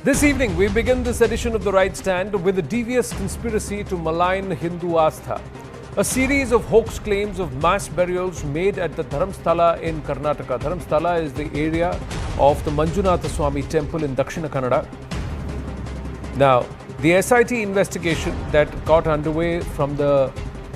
This evening, we begin this edition of The Right Stand with a devious conspiracy to malign Hindu Astha. A series of hoax claims of mass burials made at the Dharmasthala in Karnataka. Dharmasthala is the area of the Manjunatha Swami temple in Dakshina Kannada. Now, the SIT investigation that got underway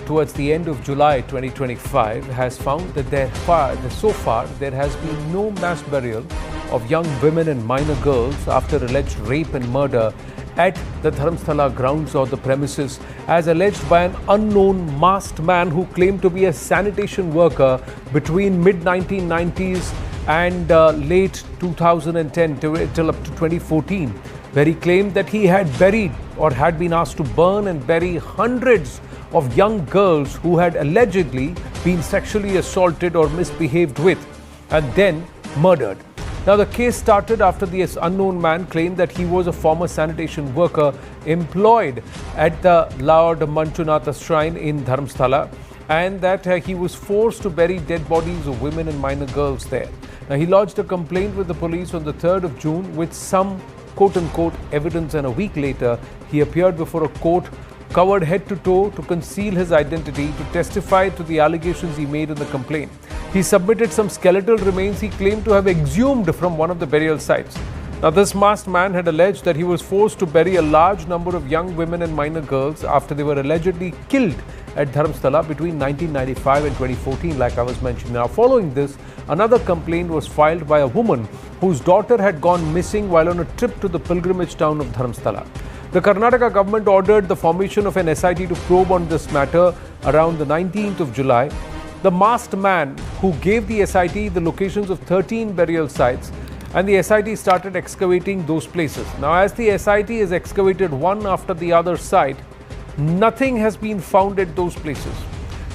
towards the end of July 2025 has found that so far there has been no mass burial of young women and minor girls after alleged rape and murder at the Dharmasthala grounds or the premises, as alleged by an unknown masked man who claimed to be a sanitation worker between mid-1990s and late 2010 till up to 2014, where he claimed that he had buried or had been asked to burn and bury hundreds of young girls who had allegedly been sexually assaulted or misbehaved with and then murdered. Now, the case started after the unknown man claimed that he was a former sanitation worker employed at the Lord Manjunatha shrine in Dharmasthala, and that he was forced to bury dead bodies of women and minor girls there. Now, he lodged a complaint with the police on the 3rd of June with some quote-unquote evidence, and a week later, he appeared before a court covered head to toe to conceal his identity to testify to the allegations he made in the complaint. He submitted some skeletal remains he claimed to have exhumed from one of the burial sites. Now, this masked man had alleged that he was forced to bury a large number of young women and minor girls after they were allegedly killed at Dharmasthala between 1995 and 2014, like I was mentioning. Now, following this, another complaint was filed by a woman whose daughter had gone missing while on a trip to the pilgrimage town of Dharmasthala. The Karnataka government ordered the formation of an SIT to probe on this matter around the 19th of July. The masked man who gave the SIT the locations of 13 burial sites, and the SIT started excavating those places. Now, as the SIT has excavated one after the other site, nothing has been found at those places.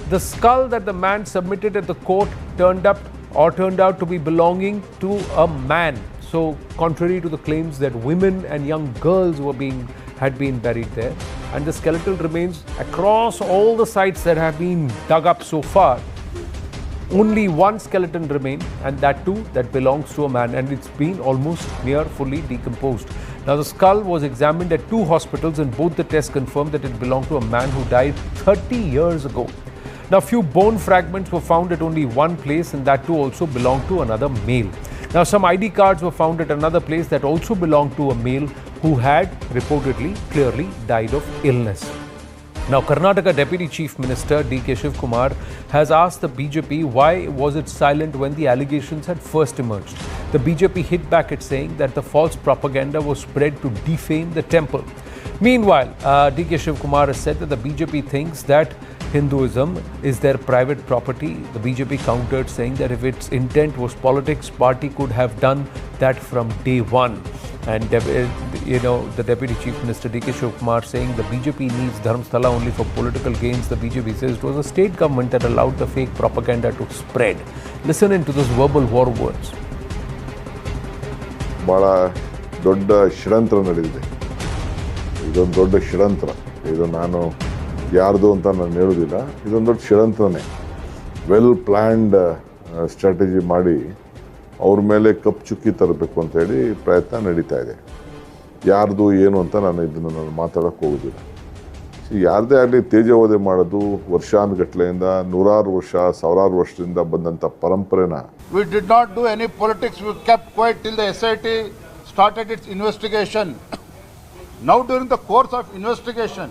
The skull that the man submitted at the court turned out to be belonging to a man. So, contrary to the claims that women and young girls had been buried there, and the skeletal remains across all the sites that have been dug up so far, only one skeleton remained, and that too that belongs to a man, and it's been almost near fully decomposed. Now, the skull was examined at 2 hospitals, and both the tests confirmed that it belonged to a man who died 30 years ago. Now, few bone fragments were found at only one place, and that too also belonged to another male. Now, some ID cards were found at another place that also belonged to a male who had reportedly clearly died of illness. Now, Karnataka Deputy Chief Minister D.K. Shivkumar has asked the BJP why was it silent when the allegations had first emerged. The BJP hit back at saying that the false propaganda was spread to defame the temple. Meanwhile, D.K. Shivkumar has said that the BJP thinks that Hinduism is their private property. The BJP countered, saying that if its intent was politics, party could have done that from day one. And the Deputy Chief Minister D.K. Shivkumar saying the BJP needs Dharmasthala only for political gains. The BJP says it was a state government that allowed the fake propaganda to spread. Listen into those verbal war words. ಬಹಳ ದೊಡ್ಡ ಷಡ್ಯಂತ್ರ ನಡೆದಿದೆ. ಇದೊಂದು ದೊಡ್ಡ ಷಡ್ಯಂತ್ರ. ಇದು ನಾನು ಯಾರ್ದು ಅಂತ ನಾನು ಹೇಳೋದಿಲ್ಲ. ಇದೊಂದು ದೊಡ್ಡ ಷಡ್ಯಂತ್ರನೇ. ವೆಲ್ ಪ್ಲ್ಯಾನ್ಡ್ ಸ್ಟ್ರಾಟಜಿ ಮಾಡಿ ಅವ್ರ ಮೇಲೆ ಕಪ್ಪು ಚುಕ್ಕಿ ತರಬೇಕು ಅಂತೇಳಿ ಪ್ರಯತ್ನ ನಡೀತಾ ಇದೆ. ಯಾರ್ದು ಏನು ಅಂತ ನಾನು ಮಾತಾಡೋಕ್ಕೆ ಹೋಗೋದಿಲ್ಲ. ಯಾರದೇ ಆಗಲಿ ತೇಜೋವಧೆ ಮಾಡೋದು ವರ್ಷಾನುಗಟ್ಟಲೆಯಿಂದ ನೂರಾರು ವರ್ಷ ಸಾವಿರಾರು ವರ್ಷದಿಂದ ಬಂದಂಥ ಪರಂಪರೆನ. We did not do any politics. We kept quiet till the SIT started its investigation. Now, during the course of investigation,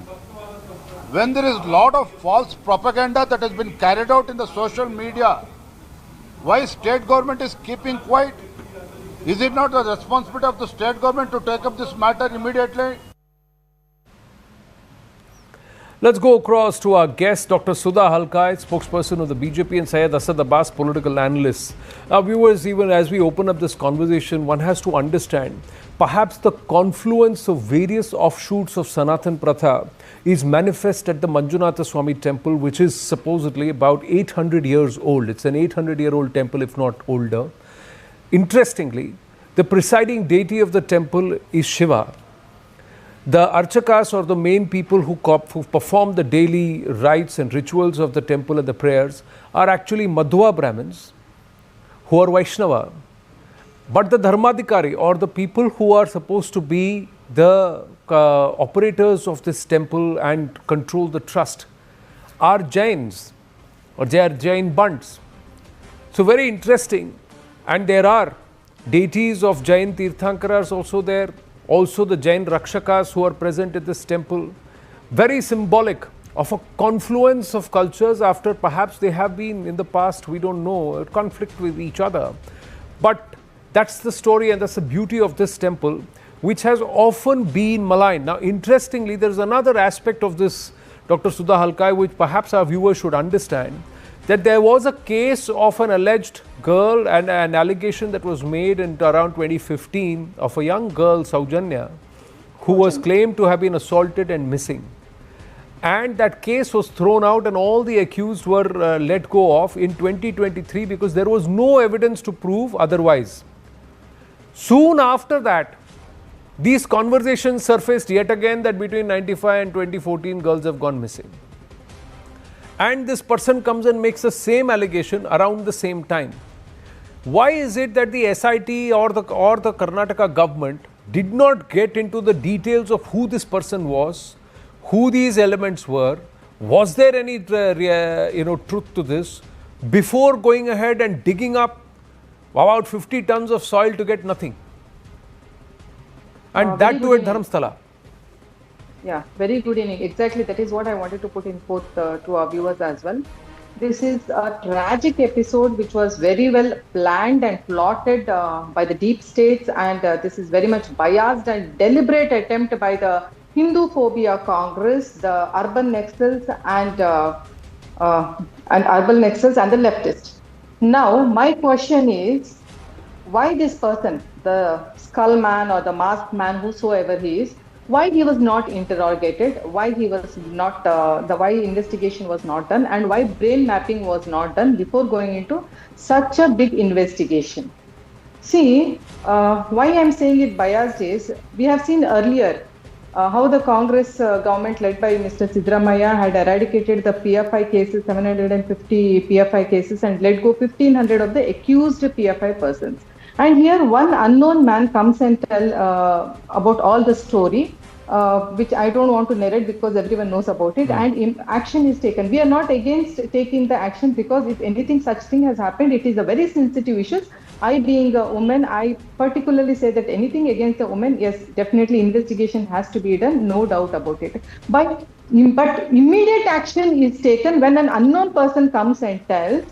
when there is a lot of false propaganda that has been carried out in the social media, why state government is keeping quiet? Is it not the responsibility of the state government to take up this matter immediately? Let's go across to our guest, Dr. Sudha Halkai, spokesperson of the BJP, and Syed Asad Abbas, political analyst. Now, viewers, even as we open up this conversation, one has to understand perhaps the confluence of various offshoots of Sanatan Pratha is manifest at the Manjunatha Swami temple, which is supposedly about 800 years old. It's an 800-year-old temple, if not older. Interestingly, the presiding deity of the temple is Shiva. The archakas, or the main people who perform the daily rites and rituals of the temple and the prayers, are actually Madhva Brahmins who are Vaishnava. But the Dharmadikari, or the people who are supposed to be the operators of this temple and control the trust, are Jains, or they are Jain bunts. So very interesting. And there are deities of Jain Tirthankaras also there, also the Jain Rakshakas who are present at this temple. Very symbolic of a confluence of cultures after perhaps they have been in the past, we don't know, conflict with each other. But that's the story and that's the beauty of this temple, which has often been maligned. Now, interestingly, there's another aspect of this, Dr. Sudha Halkai, which perhaps our viewers should understand, that there was a case of an alleged girl and an allegation that was made in around 2015 of a young girl, Saujanya, who was claimed to have been assaulted and missing. And that case was thrown out and all the accused were let go of in 2023 because there was no evidence to prove otherwise. Soon after that, these conversations surfaced yet again that between 95 and 2014 girls have gone missing. And this person comes and makes the same allegation around the same time. Why is it that the SIT or the Karnataka government did not get into the details of who this person was, who these elements were, was there any truth to this, before going ahead and digging up about 50 tons of soil to get nothing? And that too at Dharmasthala. Yeah, very good evening. Exactly, that is what I wanted to put in forth to our viewers as well. This is a tragic episode which was very well planned and plotted by the deep states, and this is very much biased and deliberate attempt by the Hindu Phobia Congress, the urban nexus and urban nexus and the leftists. Now, my question is, why this person, the skull man or the masked man, whosoever he is, why he was not interrogated, why he was not, why investigation was not done, and why brain mapping was not done before going into such a big investigation? See, why I'm saying it biased is, we have seen earlier how the Congress government led by Mr. Siddaramaiah had eradicated the PFI cases, 750 PFI cases, and let go 1500 of the accused PFI persons. And here one unknown man comes and tell about all the story, which I don't want to narrate because everyone knows about it, and action is taken. We are not against taking the action because if anything such thing has happened, it is a very sensitive issue. I being a woman, I particularly say that anything against a woman, yes, definitely investigation has to be done, no doubt about it. But immediate action is taken when an unknown person comes and tells,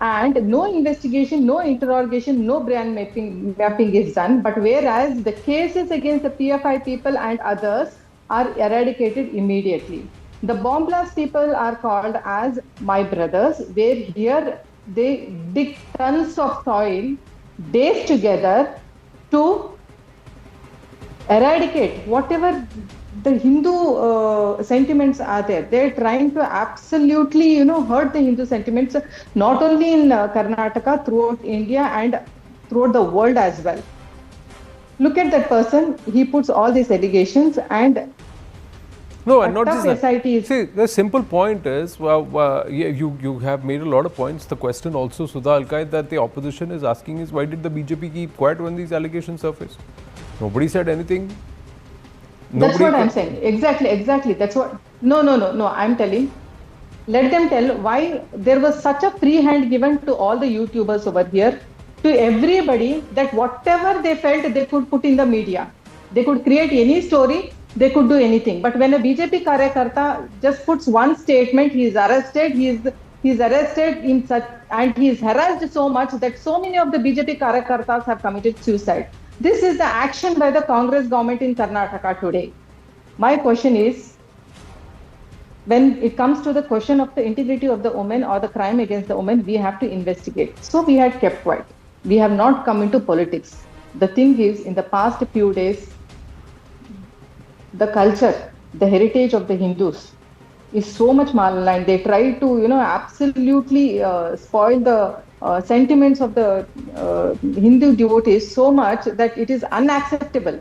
and no investigation, no interrogation, no brain mapping is done. But whereas the cases against the PFI people and others are eradicated immediately. The bomb blast people are called as my brothers, where here they dig tons of soil days together to eradicate whatever the Hindu sentiments are there. They're trying to absolutely, hurt the Hindu sentiments, not only in Karnataka, throughout India and throughout the world as well. Look at that person. He puts all these allegations and no, and not just that. SIT. See, the simple point is, you have made a lot of points. The question also, Sudha Halkai, that the opposition is asking is, why did the BJP keep quiet when these allegations surfaced? Nobody said anything. That's what I'm saying. Exactly. That's what. No. I'm telling. Let them tell why there was such a free hand given to all the YouTubers over here, to everybody, that whatever they felt they could put in the media. They could create any story. They could do anything. But when a BJP Karyakarta just puts one statement, he is arrested. He's arrested in such, and he is harassed so much that so many of the BJP Karyakartas have committed suicide. This is the action by the Congress government in Karnataka today. My question is, when it comes to the question of the integrity of the woman or the crime against the woman, we have to investigate. So we had kept quiet. We have not come into politics. The thing is, in the past few days, the culture, the heritage of the Hindus is so much maligned. They try to, absolutely spoil the sentiments of the Hindu devotees so much that it is unacceptable.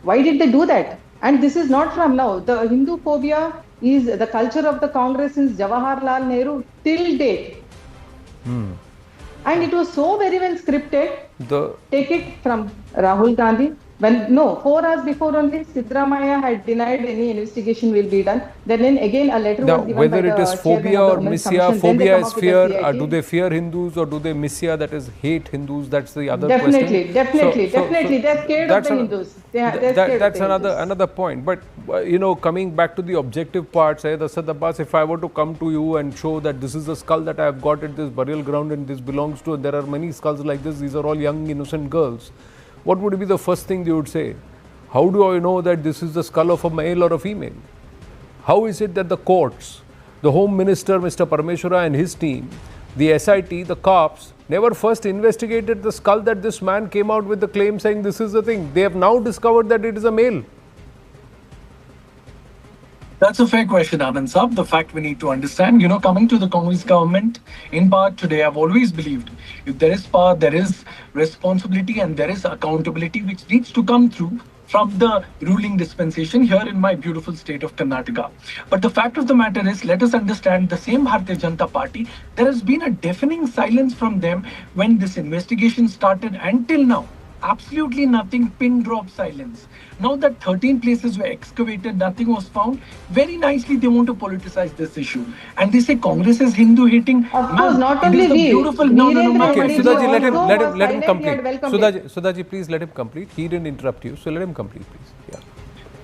Why did they do that? And this is not from now. The Hindu phobia is the culture of the Congress since Jawaharlal Nehru till date. And it was so very well scripted. The Take it from Rahul Gandhi. When, no, 4 hours before only, Sidramaya had denied any investigation will be done. Then again a letter Now, was given by whether it is the chairman phobia of the or Women's missia, Commission. Then they phobia come is up with fear. the CIT. Do they fear Hindus or do they missia, that is hate Hindus? That's the other Definitely, question. definitely. They're scared of that's the a- Hindus. They're scared of that's the Hindus. another point. But coming back to the objective part, say Asad Abbas, if I were to come to you and show that this is a skull that I have got at this burial ground and this belongs to, there are many skulls like this. These are all young innocent girls. What would be the first thing they would say? How do I know that this is the skull of a male or a female? How is it that the courts, the Home Minister, Mr. Parameshwara and his team, the SIT, the cops, never first investigated the skull that this man came out with the claim saying this is the thing? They have now discovered that it is a male. That's a fair question, Anand Saab. The fact we need to understand, coming to the Congress government, in part today, I've always believed if there is power, there is responsibility and there is accountability which needs to come through from the ruling dispensation here in my beautiful state of Karnataka. But the fact of the matter is, let us understand the same Bharatiya Janata Party, there has been a deafening silence from them when this investigation started until now. Absolutely nothing, pin drop silence. Now that 13 places were excavated, nothing was found. Very nicely, they want to politicize this issue. And they say Congress is Hindu hating. Of course, not it only is the we. beautiful. No, ma'am. Okay, Virendra Sudhaji, Modi let him also complete. was silent, he had Sudhaji, please let him complete. He didn't interrupt you, so let him complete, please. Yeah.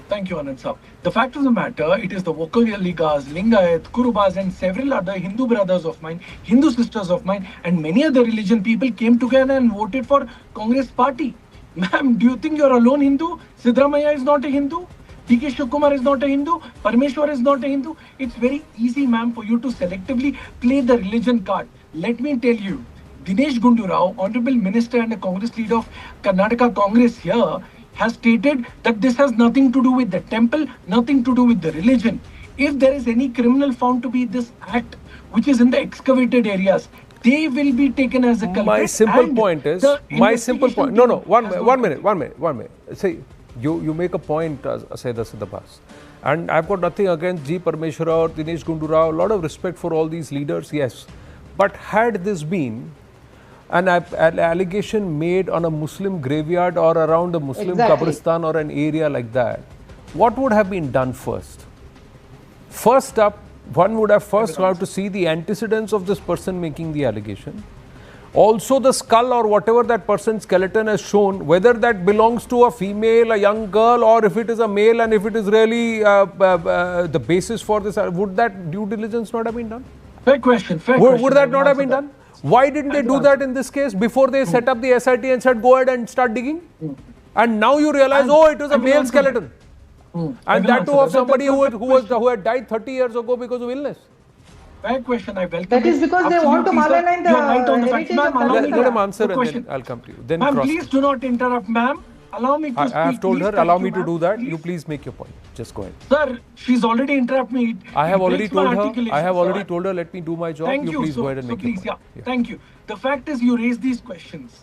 Thank you, Anand Saab. The fact of the matter, it is the Vokkaligas, Lingayat, Kurubas and several other Hindu brothers of mine, Hindu sisters of mine and many other religion people came together and voted for Congress party. Ma'am, do you think you're alone Hindu? Sidramaya is not a Hindu. D.K. Shivakumar is not a Hindu. Parameshwar is not a Hindu. It's very easy, ma'am, for you to selectively play the religion card. Let me tell you, Dinesh Gundu Rao, Honorable Minister and a Congress leader of Karnataka Congress here, has stated that this has nothing to do with the temple, nothing to do with the religion. If there is any criminal found to be this act, which is in the excavated areas, they will be taken as a culprit. My simple point is, one minute. See, you make a point, Sayyid Asad Abbas. And I've got nothing against G. Parameshwara or Dinesh Gundu Rao, a lot of respect for all these leaders, yes. But had this been an allegation made on a Muslim graveyard or around a Muslim Qabristan or an area like that, what would have been done first? First up, one would have first got to see the antecedents of this person making the allegation. Also the skull or whatever that person's skeleton has shown, whether that belongs to a female, a young girl, or if it is a male, and if it is really the basis for this, would that due diligence not have been done? Fair question. Would that not have been done? Why didn't they do that in this case before they set up the SIT and said, go ahead and start digging? And now you realize, oh, it was a male skeleton. And that too of somebody who had died 30 years ago because of illness. Fair question. I welcome That is because they want to malign the heritage of Let Karnataka. him answer and then I'll come to you. Then ma'am, please do not interrupt, ma'am. Allow me to speak. I have told her, Please, allow thank me you, to do ma'am. that. Please. You please make your point. Just go ahead. Sir, she's already interrupted me. I have It already breaks my told her. articulation, I have already sir. told her. Let me do my job. Thank You please so, go ahead and so make please, your point. yeah. Thank you. The fact is, you raise these questions.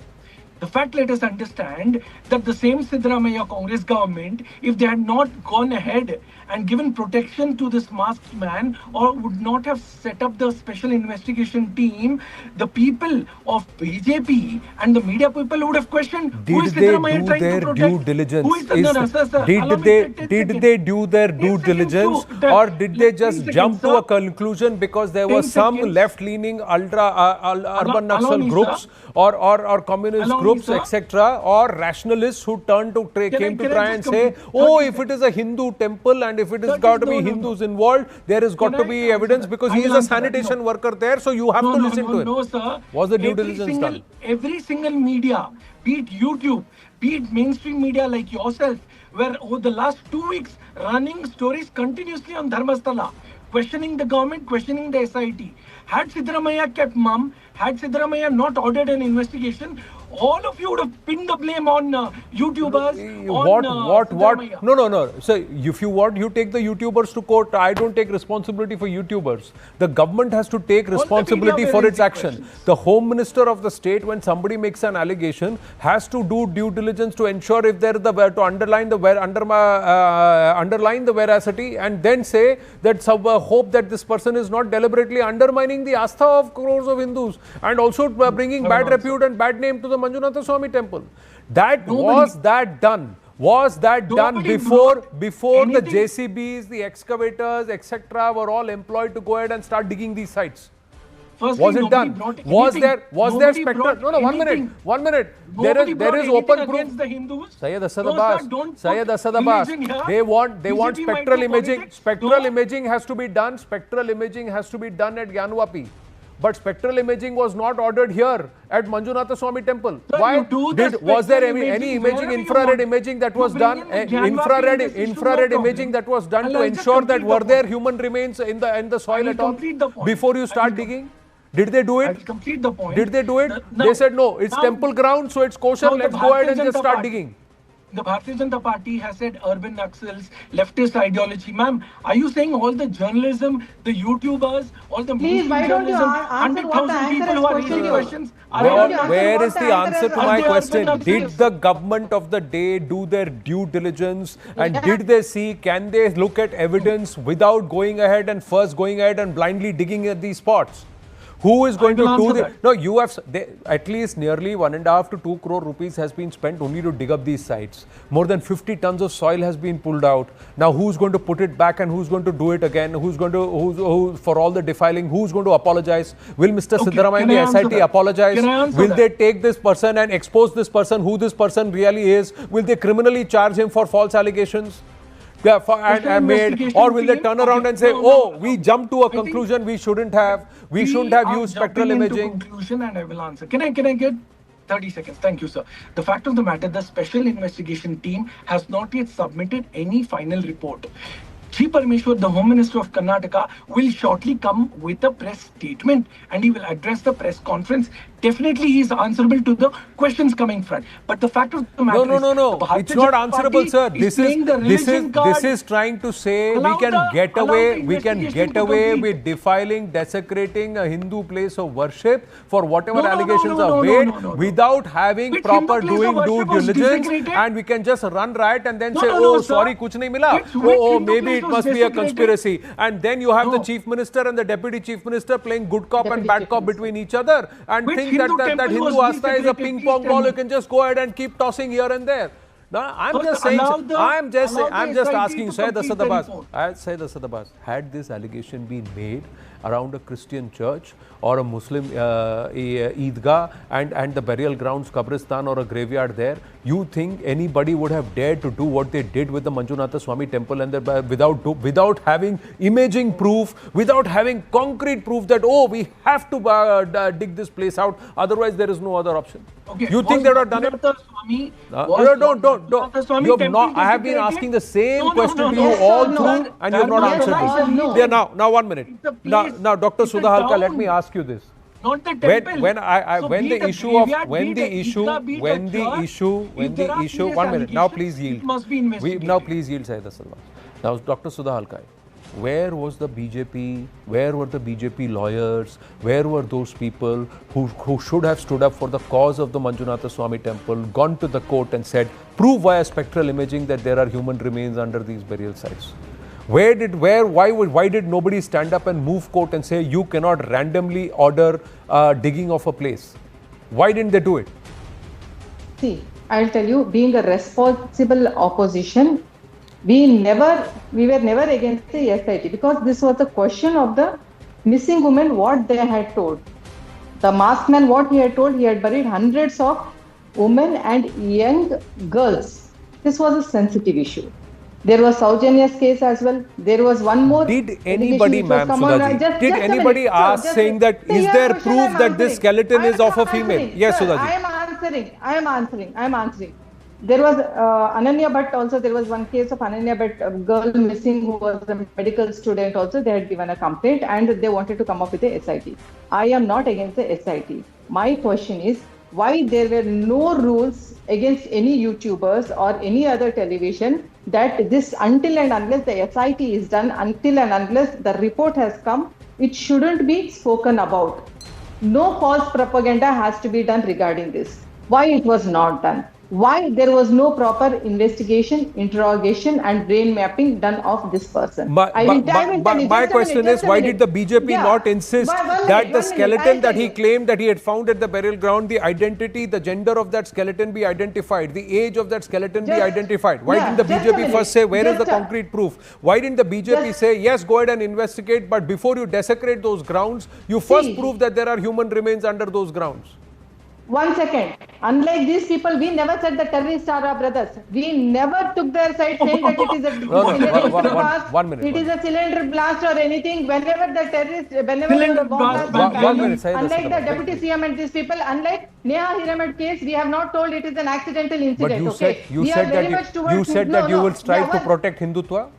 The fact, let us understand that the same Sidramaya Congress government, if they had not gone ahead and given protection to this masked man, or would not have set up the special investigation team, the people of BJP and the media people would have questioned, who Did is they Sidramaya do trying to their protect? due diligence? Who is the, no, no, sir, sir, allow Did me they 10 did seconds. they do their 10 due seconds diligence, to- or did they 10 just seconds, jump to sir. a conclusion because there were 10 some seconds. left-leaning ultra urban allow Naxal me, groups sir. or communist Allow me, groups, sir. etc., or rationalists who turned to came to can I try just and say, complete? oh, 30 if it is a Hindu temple and if it has That got is- to be no, no, Hindus involved, there has got Can to I be answer evidence that? because I he is will a answer that. sanitation No. worker there, so you have to listen to him. No, sir. Was the due Every diligence single- done? Every single media, be it YouTube, be it mainstream media like yourself, were over the last 2 weeks running stories continuously on Dharmasthala, questioning the government, questioning the SIT. Had Sidramaya kept mum, had Sidramaya not ordered an investigation, all of you would have pinned the blame on YouTubers. What? No. So if you want, you take the YouTubers to court. I don't take responsibility for YouTubers. The government has to take responsibility for its action. The Home Minister of the state, when somebody makes an allegation, has to do due diligence to ensure if there to underline the veracity, and then say that some hope that this person is not deliberately undermining the astha of crores of Hindus and also bringing bad repute and bad name to the Manjunatha Swami temple. Was that done before the JCBs, the excavators, etc. were all employed to go ahead and start digging these sites? Was it done? Was there spectral? No, 1 minute. 1 minute. There is open proof. Sayyid Asad Abbas. They want spectral imaging. Spectral imaging has to be done. Spectral imaging has to be done at Gyanvapi. But spectral imaging was not ordered here at Manjunatha Swami temple. Why? Was there any imaging, infrared imaging that was done? Infrared imaging that was done to ensure that were there human remains in the soil at all before you start digging? Did they do it? I'll complete the point. Did they do it? They said no, it's temple ground, so it's kosher. Let's go ahead and just start digging. The Bharatiya Janata Party has said urban Naxals, leftist ideology. Ma'am, are you saying all the journalism, the YouTubers, all the Please, why don't you answer what the 100,000 people who are raising questions? Where is the answer to my question? Did the government of the day do their due diligence, and did they see, can they look at evidence without going ahead and blindly digging at these spots? Who is going to do this? No, you have at least nearly 1.5 to 2 crore rupees has been spent only to dig up these sites. More than 50 tons of soil has been pulled out. Now, who's going to put it back and who's going to do it again? Who for all the defiling? Who's going to apologize? Will Mr. Siddaramaiah and the SIT apologize? Will they take this person and expose this person, who this person really is? Will they criminally charge him for false allegations? Or will they turn around and say, we jumped to a conclusion we shouldn't have used spectral imaging? Conclusion, and I will answer. Can I get 30 seconds? Thank you, sir. The fact of the matter, the special investigation team has not yet submitted any final report. Sri Parameshwar, the Home Minister of Karnataka, will shortly come with a press statement and he will address the press conference. Definitely he is answerable to the questions coming front. But the fact of the matter no. It's not answerable, sir. This is trying to say we can get away with defiling, desecrating a Hindu place of worship for whatever allegations are made without having proper due diligence, and we can just run riot and then say, sorry, kuch nahi mila. Maybe it must be a conspiracy. And then you have the Chief Minister and the Deputy Chief Minister playing good cop and bad cop between each other and think that Hindu Astha is a ping pong ball. You can just go ahead and keep tossing here and there. No, I'm just asking Syed Asad Abbas, had this allegation been made around a Christian church or a Muslim Eidgah and the burial grounds, Kabristan or a graveyard there, you think anybody would have dared to do what they did with the Manjunatha Swami temple and without having imaging proof, without having concrete proof that, we have to dig this place out, otherwise there is no other option? Okay. You think they would have done it? Don't. I have been asking the same question to you all through and you have not answered this. Now 1 minute. Now, Dr. Sudha Halka, let me ask you this. Not the temple. When the issue, 1 minute. Now please yield. Now please yield, Syed Asad Abbas. Now, Dr. Sudha Halka, where was the BJP? Where were the BJP lawyers? Where were those people who should have stood up for the cause of the Manjunatha Swami temple, gone to the court and said, prove via spectral imaging that there are human remains under these burial sites? Why did nobody stand up and move court and say you cannot randomly order digging of a place? Why didn't they do it? See, I'll tell you, being a responsible opposition, we were never against the SIT because this was a question of the missing women, what they had told. The masked man, what he had told, he had buried hundreds of women and young girls. This was a sensitive issue. There was Saujany's case as well. There was one more. Did anybody, ma'am Sudhaji, did anybody ask saying that is there proof that this skeleton is of a female? Yes, Sudhaji. I am answering. There was Ananya Bhatt also. There was one case of Ananya Bhatt, a girl missing who was a medical student also. They had given a complaint and they wanted to come up with a SIT. I am not against the SIT. My question is, why there were no rules against any YouTubers or any other television, that this, until and unless the SIT is done, until and unless the report has come, it shouldn't be spoken about. No false propaganda has to be done regarding this. Why it was not done? Why there was no proper investigation, interrogation and brain mapping done of this person? My question is, why did the BJP not insist that the skeleton that he claimed that he had found at the burial ground, the identity, the gender of that skeleton be identified, the age of that skeleton be identified? Why didn't the BJP first say, where is the concrete proof? Why didn't the BJP say, yes, go ahead and investigate, but before you desecrate those grounds, you first prove that there are human remains under those grounds? 1 second. Unlike these people, we never said the terrorists are our brothers. We never took their side saying that it is a it is a cylinder blast or anything. Whenever the terrorists, whenever the bomb blast, unlike the deputy CM and these people, unlike Neha Hiramed case, we have not told it is an accidental incident. But you said that you will strive to protect Hindutva.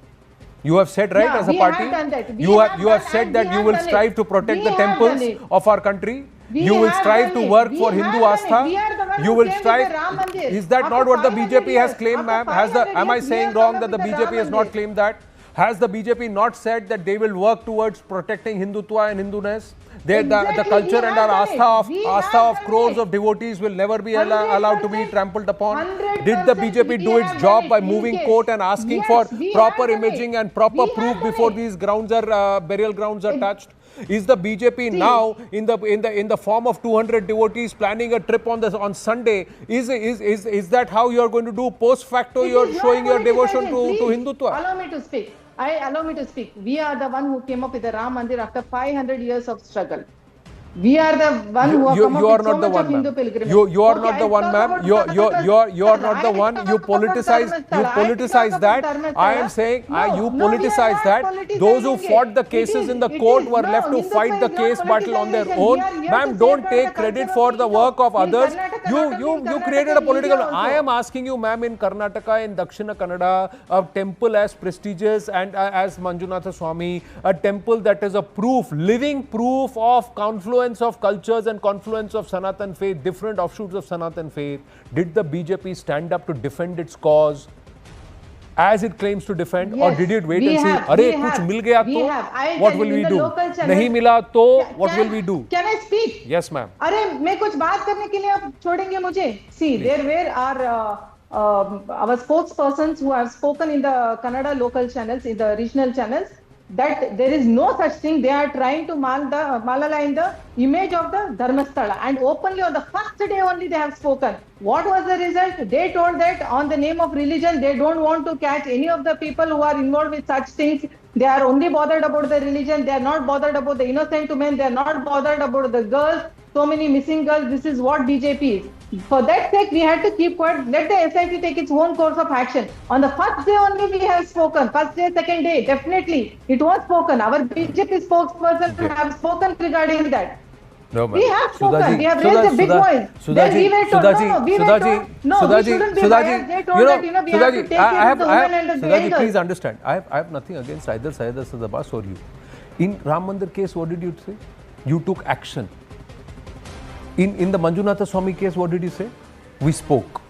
You have said, right, as a party, you have said that you will strive to protect the temples of our country. You will strive to work for Hindu Astha. You will strive. Is that not what the BJP has claimed, ma'am? Am I saying wrong that the BJP has not claimed that? Has the BJP not said that they will work towards protecting Hindutva and Hinduness? The culture and our Astha of crores of devotees will never be allowed to be trampled upon. Did the BJP do its job by moving court and asking for proper imaging and proper proof before these grounds are burial grounds are touched? Is the BJP now in the form of 200 devotees planning a trip on Sunday? Is that how you are going to do post facto? You are showing your devotion to Hindutva. Allow me to speak. Allow me to speak. We are the one who came up with the Ram Mandir after 500 years of struggle. We are the one who have come up with so much of Hindu pilgrimage. You are not the one, ma'am. You are not the one. You politicize that. I am saying you politicize that. Those who fought the cases in the court were left to fight the case battle on their own. Ma'am, don't take credit for the work of others. You created a political. I am asking you, ma'am, in Karnataka, in Dakshina Kannada, a temple as prestigious and as Manjunatha Swami, a temple that is a proof, living proof of confluence of cultures and confluence of Sanatan faith, different offshoots of Sanatan faith. Did the BJP stand up to defend its cause as it claims to defend, or did it wait and see, "Arey, kuch mil gaya to, what will we do? Nahi mila to, what will we do?" Can I speak? Yes, ma'am. अरे मैं कुछ बात करने के लिए आप छोड़ेंगे मुझे? See, there were our spokespersons who have spoken in the Kannada local channels, in the regional channels, that there is no such thing. They are trying to malign the image of the Dharmasthala, and openly on the first day only they have spoken. What was the result? They told that on the name of religion, they don't want to catch any of the people who are involved with such things. They are only bothered about the religion. They are not bothered about the innocent women. They are not bothered about the girls. So many missing girls. This is what BJP is. For that sake, we had to keep quiet. Let the SIT take its own course of action. On the first day only we have spoken. First day, second day, definitely it was spoken. Our BJP spokesperson have spoken regarding that. No, we have spoken. We have raised a big voice. Then we were told, we shouldn't be biased. They told that, we have to take care of the women and the girls. Please understand, I have nothing against either Syed Asad Abbas or you. In Ram Mandir case, what did you say? You took action. In the Manjunatha Swami case, what did you say? We spoke.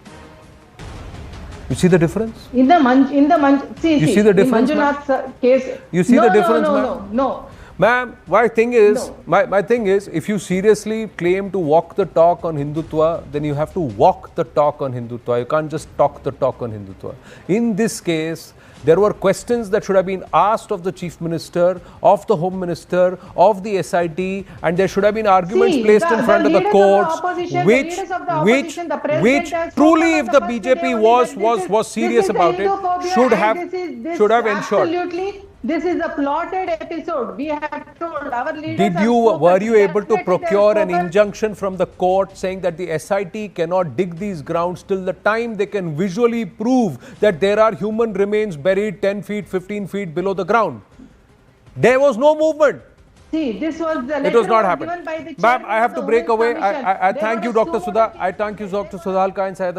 You see the difference? See the difference, Manjunath case. You see the difference, ma'am? No. Ma'am, my thing is, if you seriously claim to walk the talk on Hindutva, then you have to walk the talk on Hindutva. You can't just talk the talk on Hindutva. In this case, there were questions that should have been asked of the Chief Minister, of the Home Minister, of the SIT, and there should have been arguments placed in front of the courts, which truly, if the BJP was serious about it, should have ensured. Absolutely. This is a plotted episode. We have told our leaders. Were you able to procure an injunction from the court saying that the SIT cannot dig these grounds till the time they can visually prove that there are human remains buried 10 feet, 15 feet below the ground? There was no movement. See, this was the letter it was not happening. given by the Ma'am, I have to break away. I I thank you, Dr. Sudha. I thank you, Dr. Sudhalka and Syed